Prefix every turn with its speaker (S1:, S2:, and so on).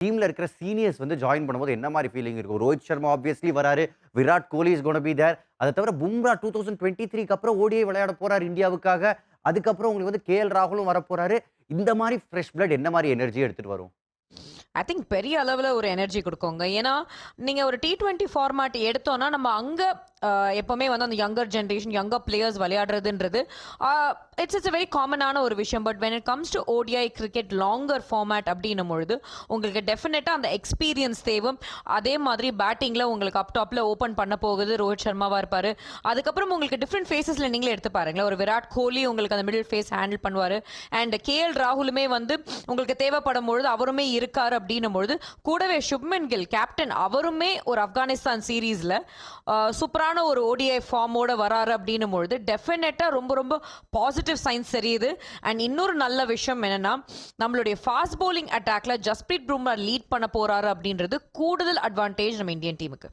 S1: டீம்ல இருக்கிற சீனியர்ஸ் வந்து ஜாயின் பண்ணும்போது என்ன மாரி ஃபீலிங் இருக்கும்? ரோஹித் சர்மா ஆப்வியஸ்லி வராரு. Virat Kohli is gonna be there. அத தவிர பும்ரா 2023க்கு அப்புறம் ஓடிஐ விளையாட போறாரு இந்தியாவுக்காக. அதுக்கப்புறம் உங்களுக்கு வந்து கே.எல். ராகுலும் வரப்போறாரு. இந்த மாரி ஃப்ரெஷ் பிளட் என்ன மாரி எனர்ஜி எடுத்துட்டு வரும்?
S2: ஐ திங்க் பெரிய அளவில் ஒரு எனர்ஜி கொடுக்குங்க. ஏன்னா நீங்கள் ஒரு T20 ஃபார்மேட் எடுத்தோன்னா நம்ம அங்கே எப்போவுமே வந்து அந்த யங்கர் ஜென்ரேஷன் யங்கர் பிளேயர்ஸ் விளையாடுறதுன்றது இட்ஸ் வெரி காமனான ஒரு விஷயம். But when it comes to ODI cricket longer format அப்படின்னும் பொழுது உங்களுக்கு டெஃபினட்டாக அந்த எக்ஸ்பீரியன்ஸ் தேவை. அதே மாதிரி பேட்டிங்கில் உங்களுக்கு அப் டாப்பில் ஓப்பன் பண்ண போகுது ரோஹித் சர்மாவாக இருப்பார். அதுக்கப்புறம் உங்களுக்கு டிஃப்ரெண்ட் ஃபேஸஸில் நீங்களே எடுத்து பாருங்களேன். ஒரு விராட் கோலி உங்களுக்கு அந்த மிடில் ஃபேஸ் ஹேண்டில் பண்ணுவார். And K L. ராகுலுமே வந்து உங்களுக்கு தேவைப்படும் பொழுது அவருமே இருக்காரு அப்படின்னும் பொழுது கூடவே சுப்மன் கில் கேப்டன் அவருமே ஒரு ஆப்கானிஸ்தான் சீரீஸ்ல சூப்பரான ஒரு ஓடிஐ ஃபார்மோட வராரு அப்படின்னும் பொழுது டெஃபினட்டா ரொம்ப ரொம்ப பாசிட்டிவ் சைன்ஸ் தெரியுது. அண்ட் இன்னொரு நல்ல விஷயம் என்னன்னா நம்மளுடைய ஃபாஸ்ட் பவுலிங் அட்டாக்ல ஜஸ்பிரீத் பும்ரா லீட் பண்ண போறாரு அப்படின்றது கூடுதல் அட்வான்டேஜ் நம்ம இந்தியன் டீமுக்கு.